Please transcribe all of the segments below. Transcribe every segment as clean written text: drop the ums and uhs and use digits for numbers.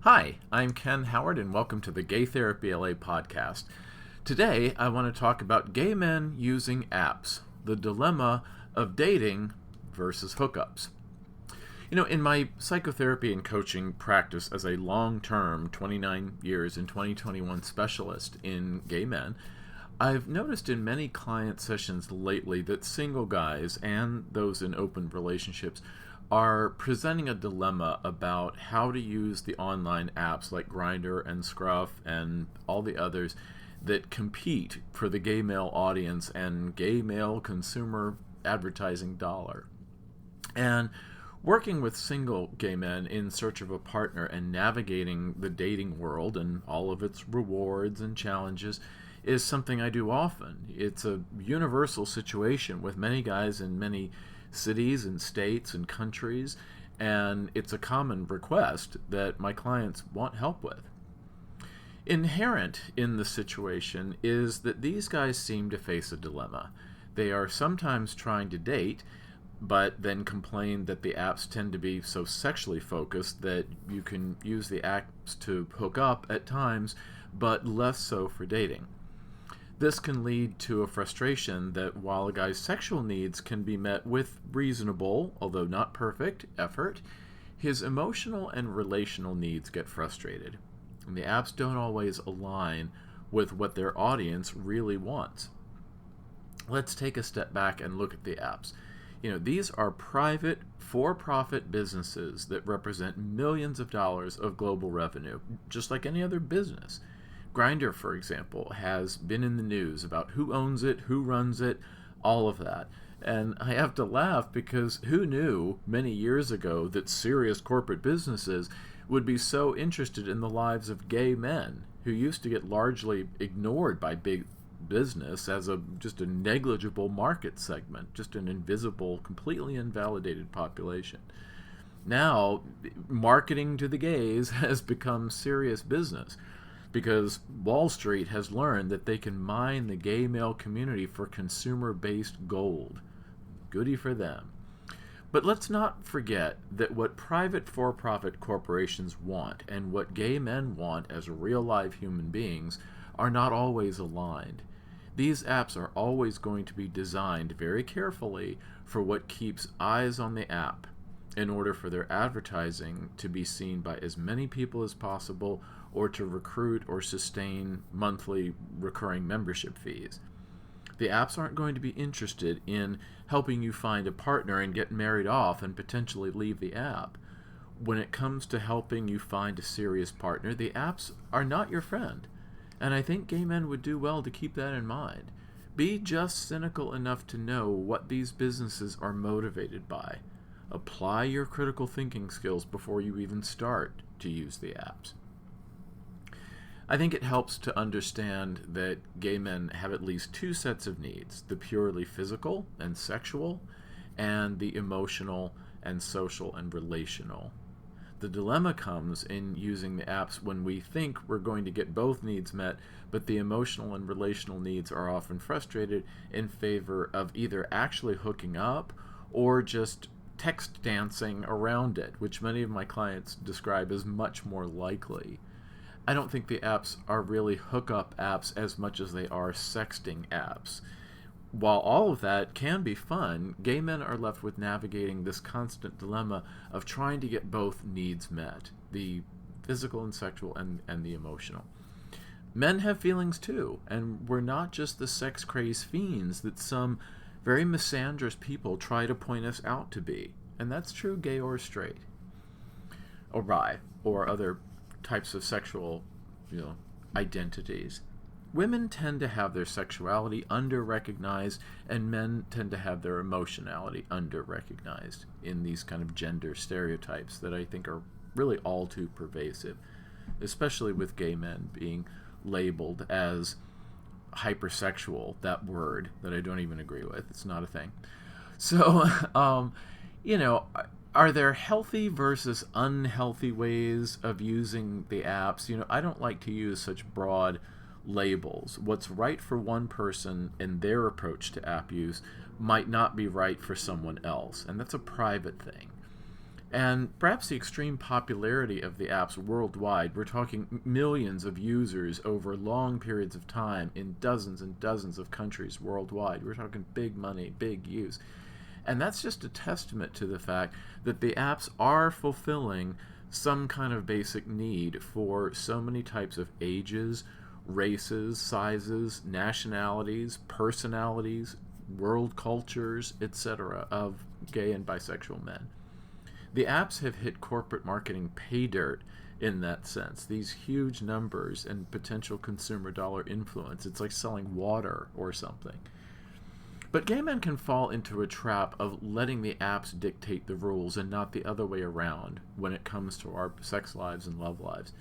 Hi, I'm Ken Howard, and welcome to the Gay Therapy LA podcast. Today, I want to talk about gay men using apps, the dilemma of dating versus hookups. In my psychotherapy and coaching practice as a long-term 29 years and 2021 specialist in gay men, I've noticed in many client sessions lately that single guys and those in open relationships are presenting a dilemma about how to use the online apps like Grindr and Scruff and all the others that compete for the gay male audience and gay male consumer advertising dollar. And working with single gay men in search of a partner and navigating the dating world and all of its rewards and challenges is something I do often. It's a universal situation with many guys in many cities and states and countries, and it's a common request that my clients want help with. Inherent in the situation is that these guys seem to face a dilemma. They are sometimes trying to date, but then complain that the apps tend to be so sexually focused that you can use the apps to hook up at times, but less so for dating. This can lead to a frustration that while a guy's sexual needs can be met with reasonable, although not perfect, effort, his emotional and relational needs get frustrated. And the apps don't always align with what their audience really wants. Let's take a step back and look at the apps. These are private, for-profit businesses that represent millions of dollars of global revenue, just like any other business. Grindr, for example, has been in the news about who owns it, who runs it, all of that. And I have to laugh because who knew many years ago that serious corporate businesses would be so interested in the lives of gay men who used to get largely ignored by big business as just a negligible market segment, just an invisible, completely invalidated population. Now, marketing to the gays has become serious business, because Wall Street has learned that they can mine the gay male community for consumer-based gold. Goody for them. But let's not forget that what private for-profit corporations want and what gay men want as real-life human beings are not always aligned. These apps are always going to be designed very carefully for what keeps eyes on the app in order for their advertising to be seen by as many people as possible, or to recruit or sustain monthly recurring membership fees. The apps aren't going to be interested in helping you find a partner and get married off and potentially leave the app. When it comes to helping you find a serious partner, the apps are not your friend. And I think gay men would do well to keep that in mind. Be just cynical enough to know what these businesses are motivated by. Apply your critical thinking skills before you even start to use the apps. I think it helps to understand that gay men have at least two sets of needs: the purely physical and sexual, and the emotional and social and relational. The dilemma comes in using the apps when we think we're going to get both needs met, but the emotional and relational needs are often frustrated in favor of either actually hooking up or just text dancing around it, which many of my clients describe as much more likely. I don't think the apps are really hookup apps as much as they are sexting apps. While all of that can be fun, gay men are left with navigating this constant dilemma of trying to get both needs met, the physical and sexual and the emotional. Men have feelings too, and we're not just the sex-crazed fiends that some very misandrous people try to point us out to be. And that's true gay or straight, or bi, or other types of sexual, identities. Women tend to have their sexuality under-recognized, and men tend to have their emotionality under-recognized in these kind of gender stereotypes that I think are really all too pervasive, especially with gay men being labeled as hypersexual, that word that I don't even agree with. It's not a thing. So, are there healthy versus unhealthy ways of using the apps? I don't like to use such broad labels. What's right for one person and their approach to app use might not be right for someone else, and that's a private thing. And perhaps the extreme popularity of the apps worldwide, we're talking millions of users over long periods of time in dozens and dozens of countries worldwide. We're talking big money, big use. And that's just a testament to the fact that the apps are fulfilling some kind of basic need for so many types of ages, races, sizes, nationalities, personalities, world cultures, etc. of gay and bisexual men. The apps have hit corporate marketing pay dirt in that sense. These huge numbers and potential consumer dollar influence. It's like selling water or something. But gay men can fall into a trap of letting the apps dictate the rules and not the other way around when it comes to our sex lives and love lives.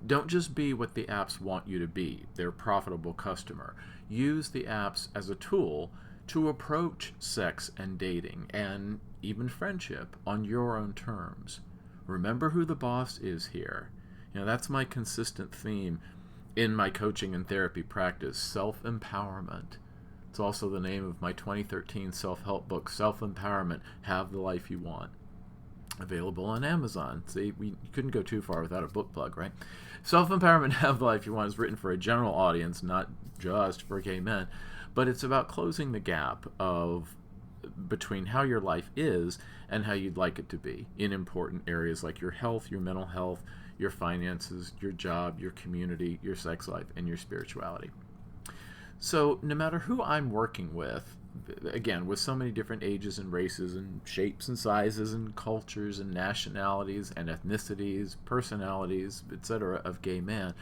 Don't just be what the apps want you to be, their profitable customer. Use the apps as a tool to approach sex and dating and even friendship on your own terms. Remember who the boss is here. That's my consistent theme in my coaching and therapy practice, self-empowerment. It's also the name of my 2013 self-help book, Self-Empowerment, Have the Life You Want. Available on Amazon. See, you couldn't go too far without a book plug, right? Self-Empowerment, Have the Life You Want is written for a general audience, not just for gay men, but it's about closing the gap between how your life is and how you'd like it to be in important areas like your health, your mental health, your finances, your job, your community, your sex life, and your spirituality. So no matter who I'm working with, again, with so many different ages and races and shapes and sizes and cultures and nationalities and ethnicities, personalities, etc. of gay men,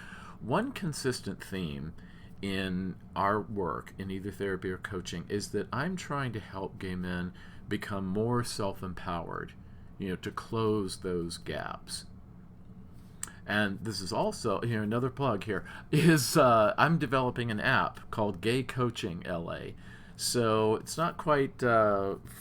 one consistent theme in our work in either therapy or coaching is that I'm trying to help gay men become more self-empowered, to close those gaps. And this is also, another plug here, is I'm developing an app called Gay Coaching LA. So it's not quite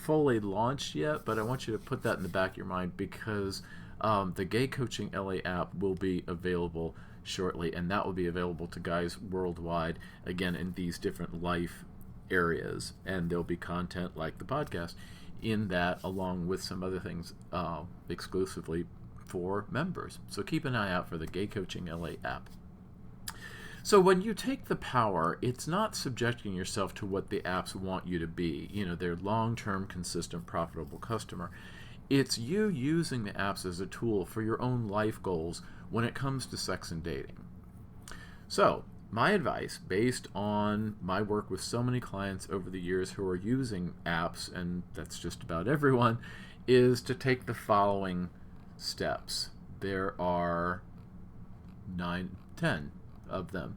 fully launched yet, but I want you to put that in the back of your mind because the Gay Coaching LA app will be available shortly, and that will be available to guys worldwide, again, in these different life areas. And there'll be content like the podcast in that, along with some other things exclusively for members. So keep an eye out for the Gay Coaching LA app. So when you take the power, it's not subjecting yourself to what the apps want you to be, their long-term, consistent, profitable customer. It's you using the apps as a tool for your own life goals when it comes to sex and dating. So my advice, based on my work with so many clients over the years who are using apps, and that's just about everyone, is to take the following steps. There are 10 of them.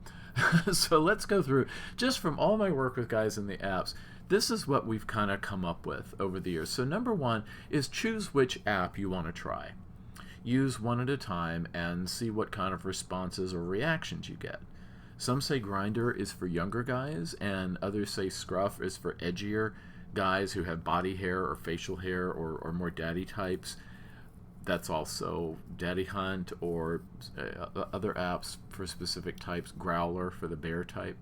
So let's go through, just from all my work with guys in the apps, this is what we've kind of come up with over the years. So number one is choose which app you want to try. Use one at a time and see what kind of responses or reactions you get. Some say Grindr is for younger guys, and others say Scruff is for edgier guys who have body hair or facial hair or more daddy types. That's also Daddy Hunt or other apps for specific types, Growler for the bear type.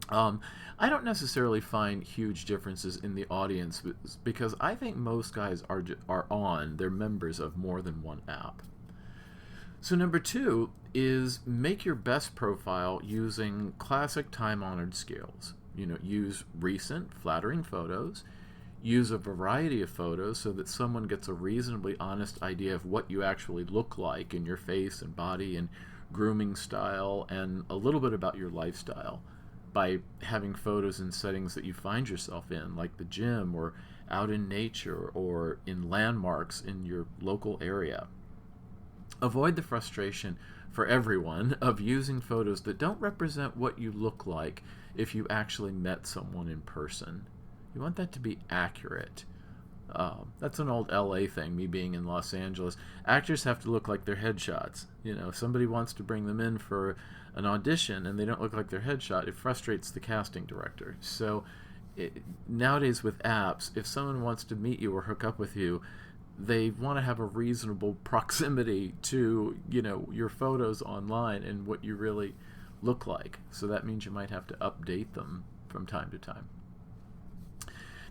I don't necessarily find huge differences in the audience because I think most guys they're members of more than one app. So number two is make your best profile using classic time-honored skills. Use recent, flattering photos. Use a variety of photos so that someone gets a reasonably honest idea of what you actually look like in your face and body and grooming style, and a little bit about your lifestyle by having photos in settings that you find yourself in, like the gym or out in nature or in landmarks in your local area. Avoid the frustration for everyone of using photos that don't represent what you look like if you actually met someone in person. You want that to be accurate. That's an old LA thing, me being in Los Angeles. Actors have to look like their headshots. If somebody wants to bring them in for an audition and they don't look like their headshot, it frustrates the casting director. So nowadays with apps, if someone wants to meet you or hook up with you, they want to have a reasonable proximity to your photos online and what you really look like. So that means you might have to update them from time to time.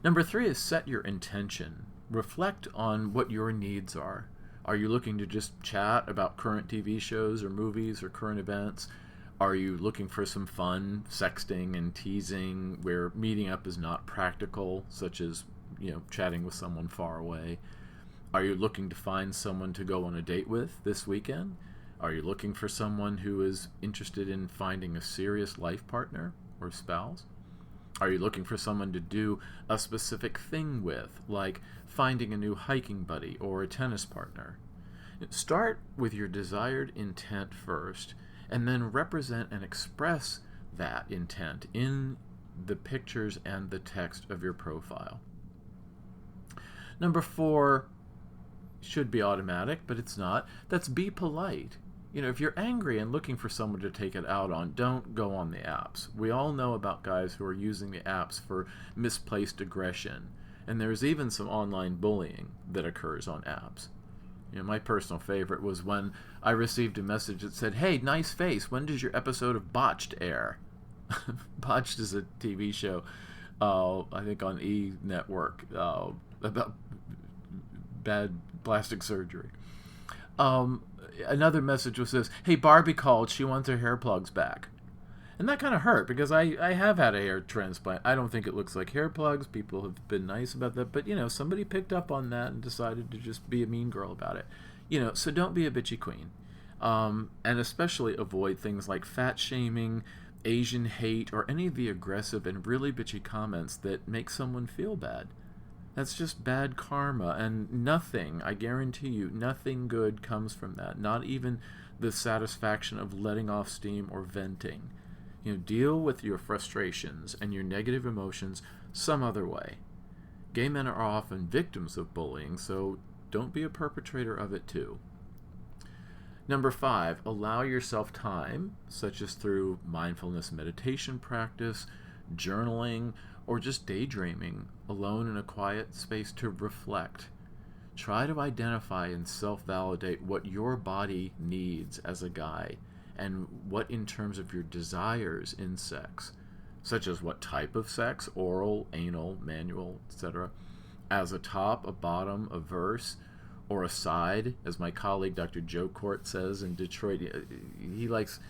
Number three is set your intention. reflect on what your needs are. Are you looking to just chat about current TV shows or movies or current events? Are you looking for some fun sexting and teasing where meeting up is not practical, such as, chatting with someone far away? Are you looking to find someone to go on a date with this weekend? Are you looking for someone who is interested in finding a serious life partner or spouse? Are you looking for someone to do a specific thing with, like finding a new hiking buddy or a tennis partner? Start with your desired intent first, and then represent and express that intent in the pictures and the text of your profile. Number 4 should be automatic, but it's not. That's be polite. If you're angry and looking for someone to take it out on, don't go on the apps. We all know about guys who are using the apps for misplaced aggression, and there's even some online bullying that occurs on apps. My personal favorite was when I received a message that said, "Hey, nice face, when does your episode of Botched air?" Botched is a TV show, I think on E! Network, about bad plastic surgery. Another message was this: "Hey, Barbie called, she wants her hair plugs back." And that kind of hurt, because I have had a hair transplant. I don't think it looks like hair plugs. People have been nice about that. But, somebody picked up on that and decided to just be a mean girl about it. So don't be a bitchy queen. And especially avoid things like fat shaming, Asian hate, or any of the aggressive and really bitchy comments that make someone feel bad. That's just bad karma, and nothing, I guarantee you, nothing good comes from that. Not even the satisfaction of letting off steam or venting. Deal with your frustrations and your negative emotions some other way. Gay men are often victims of bullying, so don't be a perpetrator of it too. Number 5, allow yourself time, such as through mindfulness meditation practice, journaling, or just daydreaming alone in a quiet space to reflect. Try to identify and self-validate what your body needs as a guy, and what in terms of your desires in sex, such as what type of sex, oral, anal, manual, etc., as a top, a bottom, a verse, or a side, as my colleague Dr. Joe Court says in Detroit. He likes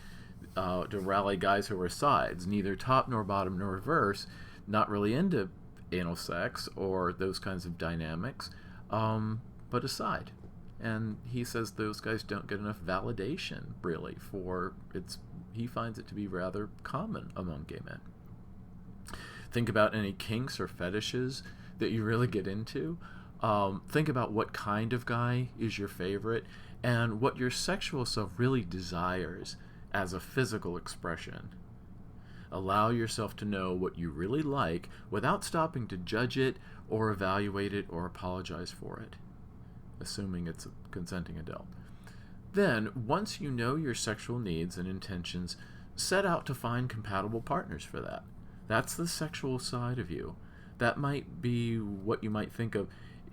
to rally guys who are sides, neither top nor bottom nor verse, not really into anal sex or those kinds of dynamics, but a side. And he says those guys don't get enough validation, really, he finds it to be rather common among gay men. Think about any kinks or fetishes that you really get into. Think about what kind of guy is your favorite, and what your sexual self really desires as a physical expression. Allow yourself to know what you really like without stopping to judge it or evaluate it or apologize for it, assuming it's a consenting adult. Then, once you know your sexual needs and intentions, set out to find compatible partners for that. That's the sexual side of you. That might be what you might think of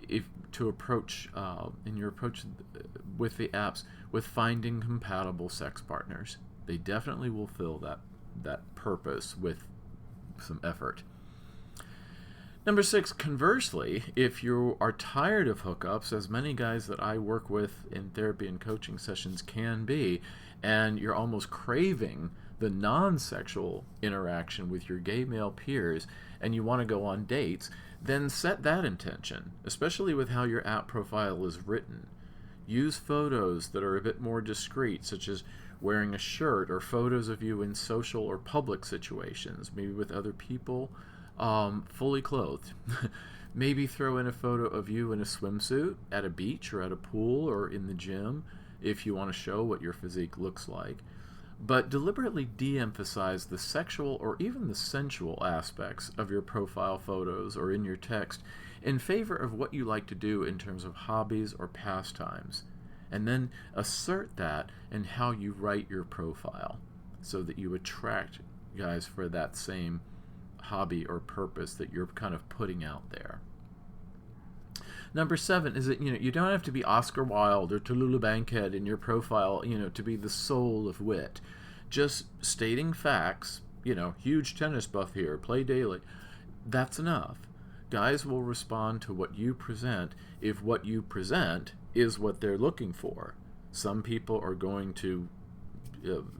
in your approach with the apps, with finding compatible sex partners. They definitely will fill that purpose with some effort. Number 6, conversely, if you are tired of hookups, as many guys that I work with in therapy and coaching sessions can be, and you're almost craving the non-sexual interaction with your gay male peers, and you want to go on dates, then set that intention, especially with how your app profile is written. Use photos that are a bit more discreet, such as wearing a shirt, or photos of you in social or public situations, maybe with other people, fully clothed. Maybe throw in a photo of you in a swimsuit at a beach or at a pool or in the gym if you want to show what your physique looks like. But deliberately de-emphasize the sexual or even the sensual aspects of your profile photos or in your text in favor of what you like to do in terms of hobbies or pastimes. And then assert that in how you write your profile so that you attract guys for that same hobby or purpose that you're kind of putting out there. Number 7 is that you don't have to be Oscar Wilde or Tallulah Bankhead in your profile, to be the soul of wit. Just stating facts, huge tennis buff here, play daily. That's enough. Guys will respond to what you present if what you present is what they're looking for. Some people are going to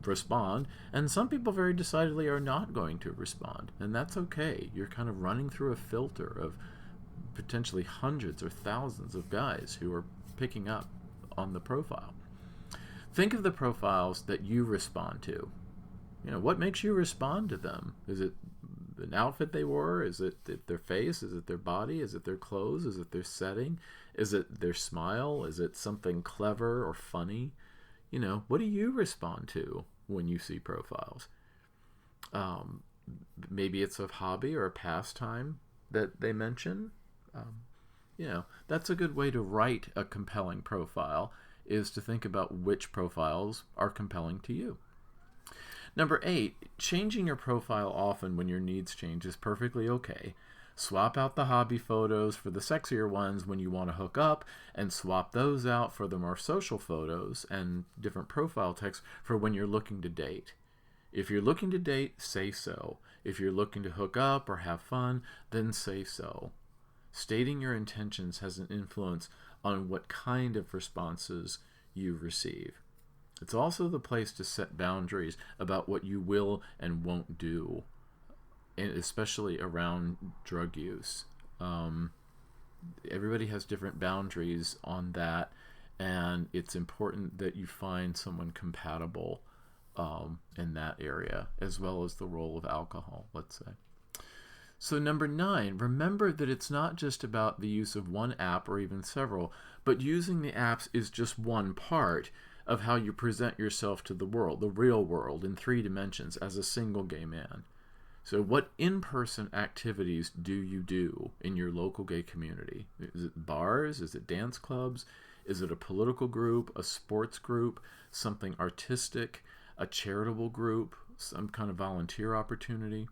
respond, and some people very decidedly are not going to respond, and that's okay. You're kind of running through a filter of potentially hundreds or thousands of guys who are picking up on the profile. Think of the profiles that you respond to. What makes you respond to them? Is it an outfit they wore? Is it their face? Is it their body? Is it their clothes? Is it their setting? Is it their smile? Is it something clever or funny? What do you respond to when you see profiles? Maybe it's a hobby or a pastime that they mention. That's a good way to write a compelling profile, is to think about which profiles are compelling to you. Number 8, changing your profile often when your needs change is perfectly okay. Swap out the hobby photos for the sexier ones when you want to hook up, and swap those out for the more social photos and different profile text for when you're looking to date. If you're looking to date, say so. If you're looking to hook up or have fun, then say so. Stating your intentions has an influence on what kind of responses you receive. It's also the place to set boundaries about what you will and won't do, and especially around drug use. Everybody has different boundaries on that, and it's important that you find someone compatible in that area, as well as the role of alcohol, let's say. So number 9, remember that it's not just about the use of one app or even several, but using the apps is just one part of how you present yourself to the world, the real world, in 3 dimensions as a single gay man. So what in-person activities do you do in your local gay community? Is it bars? Is it dance clubs? Is it a political group, a sports group, something artistic, a charitable group, some kind of volunteer opportunity?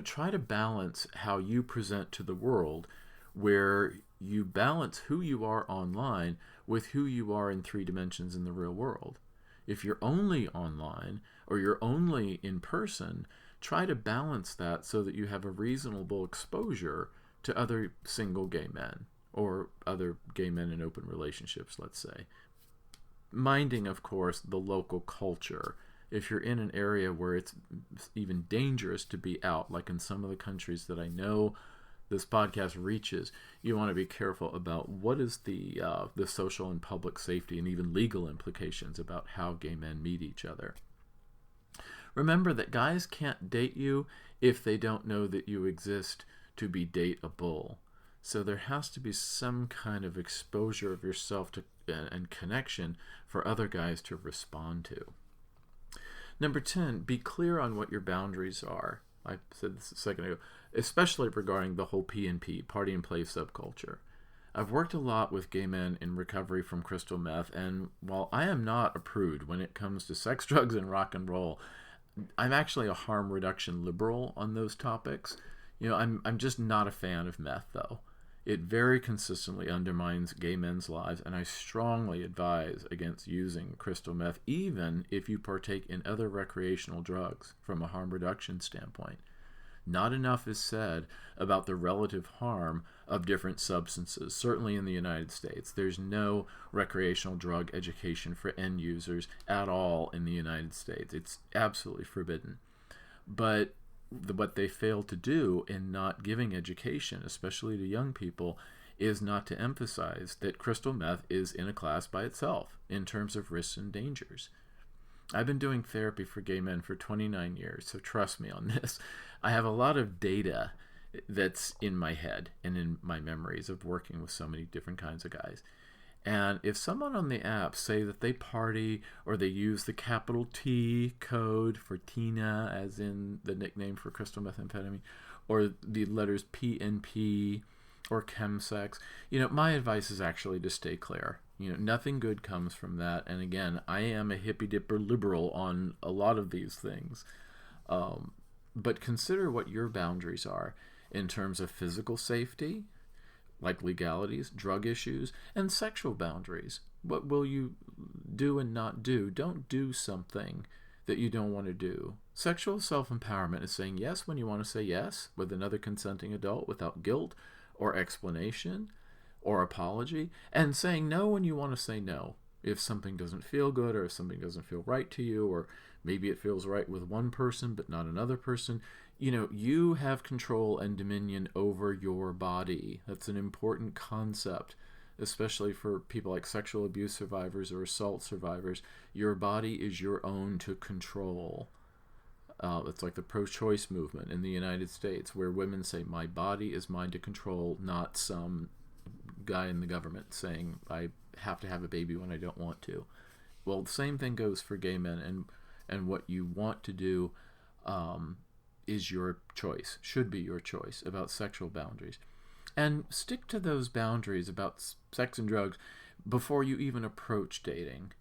Try to balance how you present to the world, where you balance who you are online with who you are in 3 dimensions in the real world. If you're only online or you're only in person, try to balance that so that you have a reasonable exposure to other single gay men or other gay men in open relationships, let's say. Minding, of course, the local culture. If you're in an area where it's even dangerous to be out, like in some of the countries that I know this podcast reaches, you want to be careful about what is the social and public safety and even legal implications about how gay men meet each other. Remember that guys can't date you if they don't know that you exist to be dateable. So there has to be some kind of exposure of yourself to and connection for other guys to respond to. Number 10, be clear on what your boundaries are. I said this a second ago, especially regarding the whole P&P, party and play subculture. I've worked a lot with gay men in recovery from crystal meth, and while I am not a prude when it comes to sex, drugs, and rock and roll, I'm actually a harm reduction liberal on those topics. I'm just not a fan of meth, though. It very consistently undermines gay men's lives, and I strongly advise against using crystal meth, even if you partake in other recreational drugs from a harm reduction standpoint. Not enough is said about the relative harm of different substances. Certainly in the United States, there's no recreational drug education for end users at all in the United States. It's absolutely forbidden. But what they fail to do in not giving education, especially to young people, is not to emphasize that crystal meth is in a class by itself in terms of risks and dangers. I've been doing therapy for gay men for 29 years, so trust me on this. I have a lot of data that's in my head and in my memories of working with so many different kinds of guys. And if someone on the app say that they party or they use the capital T code for Tina, as in the nickname for crystal methamphetamine, or the letters PNP or chemsex, my advice is actually to stay clear. Nothing good comes from that. And again, I am a hippy dipper liberal on a lot of these things. But consider what your boundaries are in terms of physical safety, like legalities, drug issues, and sexual boundaries. What will you do and not do? Don't do something that you don't want to do. Sexual self-empowerment is saying yes when you want to say yes with another consenting adult without guilt, or explanation or apology, and saying no when you want to say no. If something doesn't feel good, or if something doesn't feel right to you, or maybe it feels right with one person but not another person, you have control and dominion over your body. That's an important concept, especially for people like sexual abuse survivors or assault survivors. Your body is your own to control. It's like the pro-choice movement in the United States, where women say, my body is mine to control, not some guy in the government saying I have to have a baby when I don't want to. Well, the same thing goes for gay men, and what you want to do is your choice, should be your choice about sexual boundaries. And stick to those boundaries about sex and drugs before you even approach dating.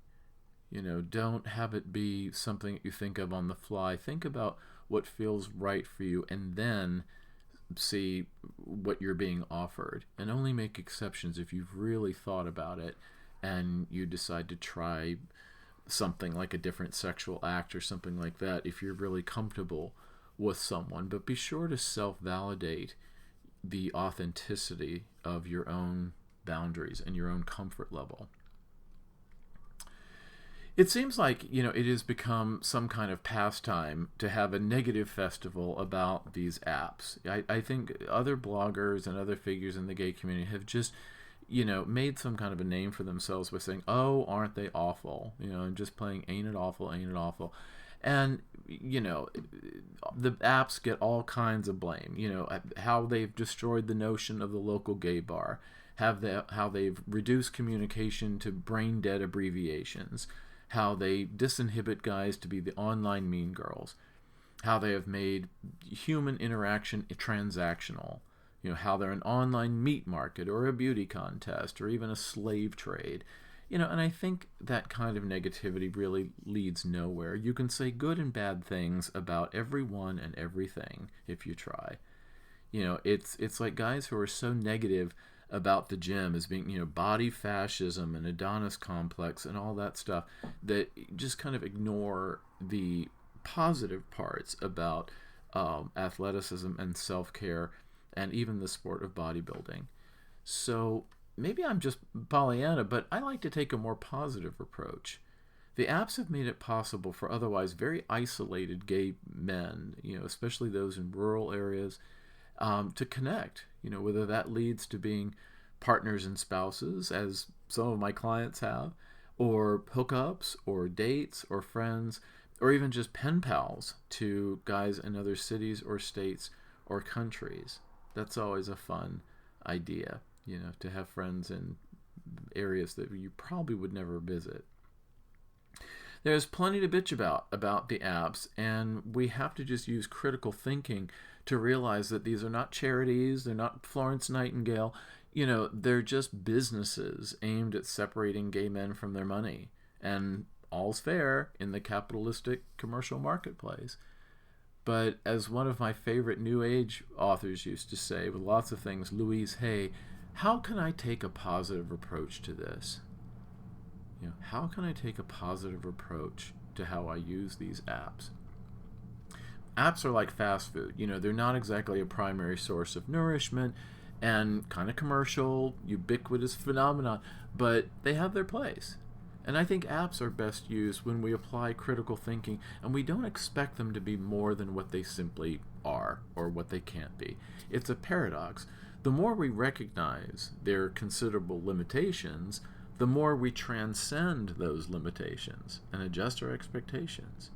Don't have it be something that you think of on the fly. Think about what feels right for you, and then see what you're being offered. And only make exceptions if you've really thought about it and you decide to try something like a different sexual act or something like that if you're really comfortable with someone. But be sure to self-validate the authenticity of your own boundaries and your own comfort level. It seems like, it has become some kind of pastime to have a negative festival about these apps. I think other bloggers and other figures in the gay community have just, made some kind of a name for themselves by saying, oh, aren't they awful? And just playing ain't it awful, ain't it awful? And, the apps get all kinds of blame. How they've destroyed the notion of the local gay bar, how they've reduced communication to brain-dead abbreviations, how they disinhibit guys to be the online mean girls, how they have made human interaction transactional, how they're an online meat market or a beauty contest or even a slave trade. And I think that kind of negativity really leads nowhere. You can say good and bad things about everyone and everything if you try. It's like guys who are so negative about the gym as being, body fascism and Adonis complex and all that stuff, that just kind of ignore the positive parts about athleticism and self-care and even the sport of bodybuilding. So maybe I'm just Pollyanna, but I like to take a more positive approach. The apps have made it possible for otherwise very isolated gay men, especially those in rural areas, to connect, whether that leads to being partners and spouses, as some of my clients have, or hookups, or dates, or friends, or even just pen pals to guys in other cities or states or countries. That's always a fun idea, to have friends in areas that you probably would never visit. There's plenty to bitch about the apps, and we have to just use critical thinking to realize that these are not charities, they're not Florence Nightingale, they're just businesses aimed at separating gay men from their money. And all's fair in the capitalistic commercial marketplace. But as one of my favorite New Age authors used to say, with lots of things, Louise Hay, how can I take a positive approach to this? How can I take a positive approach to how I use these apps? Apps are like fast food. They're not exactly a primary source of nourishment and kind of commercial, ubiquitous phenomenon, but they have their place. And I think apps are best used when we apply critical thinking and we don't expect them to be more than what they simply are or what they can't be. It's a paradox. The more we recognize their considerable limitations, the more we transcend those limitations and adjust our expectations.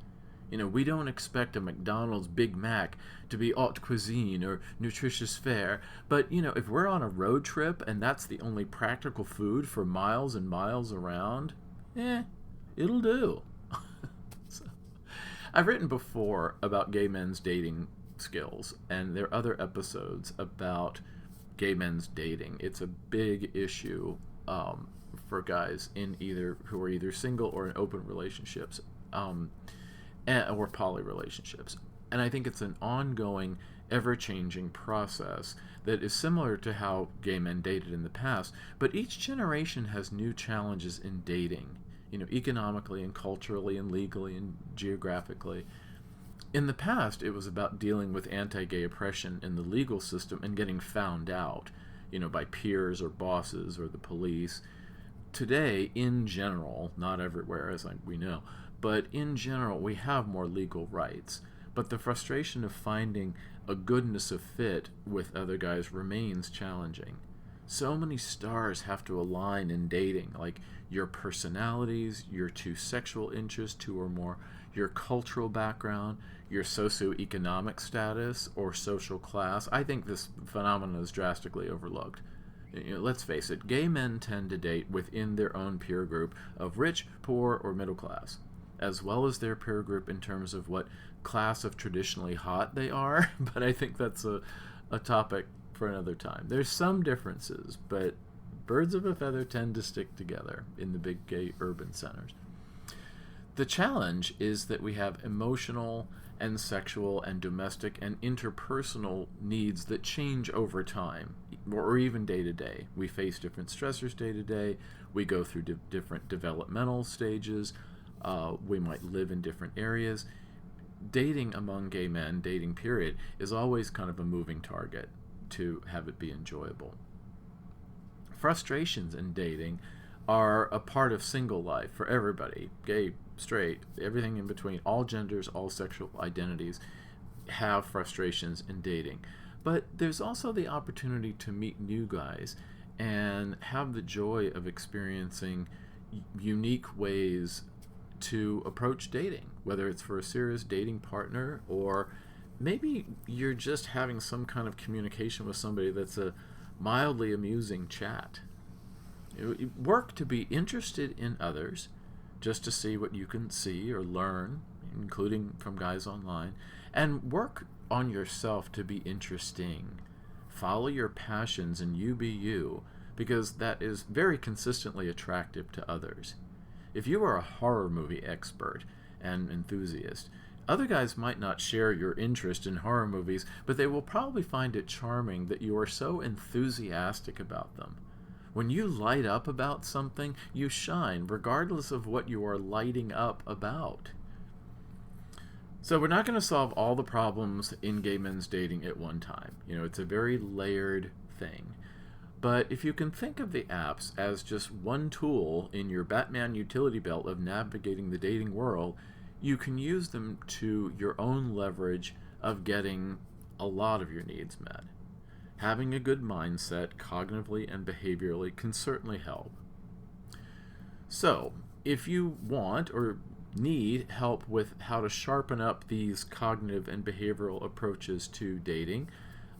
We don't expect a McDonald's Big Mac to be haute cuisine or nutritious fare, but, if we're on a road trip and that's the only practical food for miles and miles around, it'll do. So, I've written before about gay men's dating skills, and there are other episodes about gay men's dating. It's a big issue for guys who are either single or in open relationships. Or poly relationships. And I think it's an ongoing, ever-changing process that is similar to how gay men dated in the past, but each generation has new challenges in dating, economically and culturally and legally and geographically. In the past, it was about dealing with anti-gay oppression in the legal system and getting found out. by peers or bosses or the police. Today, in general, not everywhere, as we know, but in general, we have more legal rights. But the frustration of finding a goodness of fit with other guys remains challenging. So many stars have to align in dating, like your personalities, your two sexual interests, two or more, your cultural background, your socioeconomic status or social class. I think this phenomenon is drastically overlooked. Let's face it, gay men tend to date within their own peer group of rich, poor, or middle class, as well as their peer group in terms of what class of traditionally hot they are, but I think that's a topic for another time. There's some differences, but birds of a feather tend to stick together in the big gay urban centers. The challenge is that we have emotional and sexual and domestic and interpersonal needs that change over time, or even day to day. We face different stressors day to day. We go through different developmental stages. We might live in different areas. Dating among gay men, dating period, is always kind of a moving target to have it be enjoyable. Frustrations in dating are a part of single life for everybody, gay, straight, everything in between. All genders, all sexual identities have frustrations in dating. But there's also the opportunity to meet new guys and have the joy of experiencing unique ways to approach dating, whether it's for a serious dating partner or maybe you're just having some kind of communication with somebody that's a mildly amusing chat. Work to be interested in others, just to see what you can see or learn, including from guys online, and work on yourself to be interesting. Follow your passions and you be you, because that is very consistently attractive to others. If you are a horror movie expert and enthusiast, other guys might not share your interest in horror movies, but they will probably find it charming that you are so enthusiastic about them. When you light up about something, you shine, regardless of what you are lighting up about. So we're not going to solve all the problems in gay men's dating at one time. It's a very layered thing. But if you can think of the apps as just one tool in your Batman utility belt of navigating the dating world, you can use them to your own leverage of getting a lot of your needs met. Having a good mindset, cognitively and behaviorally, can certainly help. So, if you want or need help with how to sharpen up these cognitive and behavioral approaches to dating,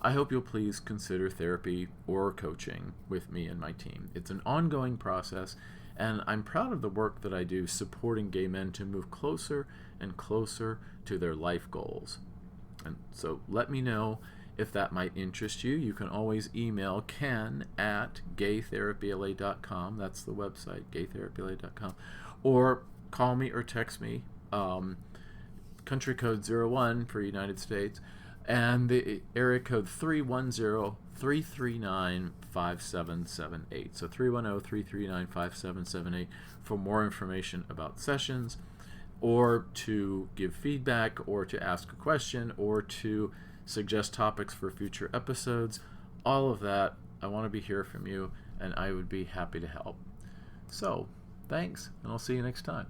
I hope you'll please consider therapy or coaching with me and my team. It's an ongoing process, and I'm proud of the work that I do supporting gay men to move closer and closer to their life goals. And so let me know if that might interest you. You can always email ken@gaytherapyla.com. That's the website, gaytherapyla.com. Or call me or text me, country code 01 for United States, and the area code 310-339-5778. So 310-339-5778 for more information about sessions, or to give feedback, or to ask a question, or to suggest topics for future episodes. All of that, I want to be here from you, and I would be happy to help. So, thanks, and I'll see you next time.